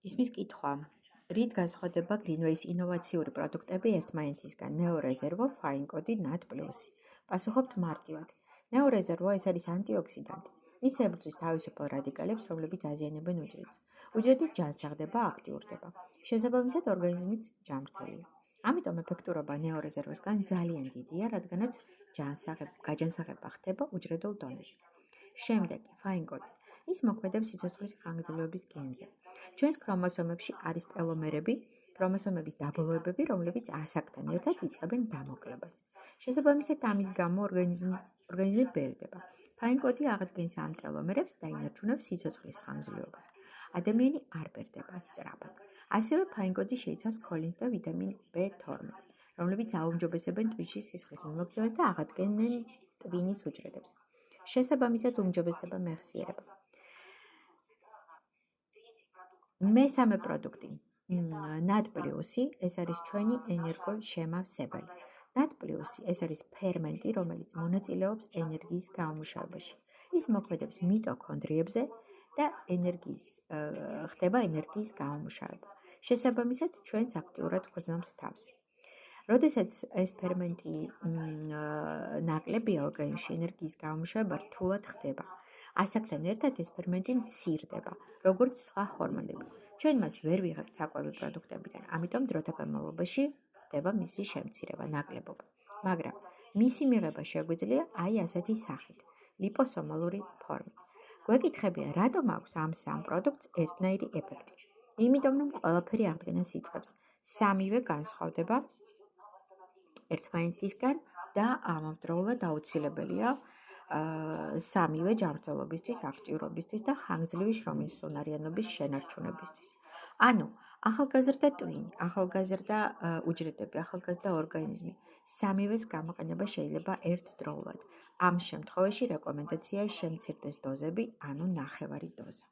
ისმის კითხვა. რით განსხვავდება Greenway-ის ინოვაციური პროდუქტები ერთმანეთისგან NeoReservo, FineCode, NAD+? პასუხობთ მარტივად. NeoReservo ეს არის ანტიოქსიდანტი. ის ებრძვის თავისუფალ რადიკალებს, რომლებიც აზიანებენ უჯრედს. უჯრედი ჯანსაღდება, აქტიურდება. შესაბამისად, ორგანიზმიც ჯანმრთელია. ამიტომ ეფექტურობა NeoReservo-სგან ძალიან დიდია, რადგანაც გაჯანსაღება ხდება უჯრედულ დონეზე. შემდეგი, FineCode. ის მოქმედებს სიცოცხლის ხანგრძლივობის გენზე. ჩვენს ქრომოსომებში არის ტელომერები, ქრომოსომების დაბოლოებები, რომლებიც ასაკთან ერთად იწყებენ დამოკლებას. შესაბამისად, ამის გამო ორგანიზმი ბერდება. FineCode აღადგენს ამ ტელომერებს და ინარჩუნებს სიცოცხლის ხანგრძლივობას. ადამიანი არ ბერდება სწრაფად. ასევე FineCode შეიცავს ქოლინს და ვიტამინ B12, რომლებიც აუმჯობესებენ ტვინში სისხლის მიმოქცევას და აღადგენენ ტვინის უჯრედებს. შესაბამისად, უმჯობესდება მეხსიერება. მესამე პროდუქტი. NAD+, ეს არის ჩვენი ენერგოშემავსებელი. NAD+, ეს არის ფერმენტი, რომელიც მონაწილეობს ენერგიის გამომუშავებაში. ის მოქმედებს მიტოქონდრიებზე და ხდება ენერგიის გამომუშავება. შესაბამისად, ჩვენც აქტიურად გვგზავნებთ თავს. როდესაც ეს ფერმენტი ნაკლებია ორგანიზმში, ენერგიის გამომუშავება რთულად ხდება. ასაკთან ერთად ეს ფერმენტი მცირდება, როგორც სხვა ჰორმონები. ჩვენ მას ვერ ვიღებთ საკვები პროდუქტებიდან, ამიტომ დროთა განმავლობაში ხდება მისი შემცირება, ნაკლებობა. მაგრამ მისი მიღება შეგვიძლია აი ასეთი სახით, ლიპოსომალური ფორმით. გვეკითხებიან, რატომ აქვს ამ სამ პროდუქტს ერთნაირი ეფექტი? იმიტომ, რომ ყველაფერი აღდგენას იწყებს. სამივე განსხვავდება ერთმანეთისგან და ამავდროულად აუცილებელია სამივე ჯანმრთელობისთვის, აქტიურობისთვის და ხანგრძლივი შრომის უნარიანობის შენარჩუნებისთვის. ანუ, ახალგაზრდა ტვინი, ახალგაზრდა უჯრედები, ახალგაზრდა ორგანიზმი, სამივეს გამოყენება შეიძლება ერთდროულად. ამ შემთხვევაში რეკომენდაციაა შემცირდეს დოზები, ანუ ნახევარი დოზა.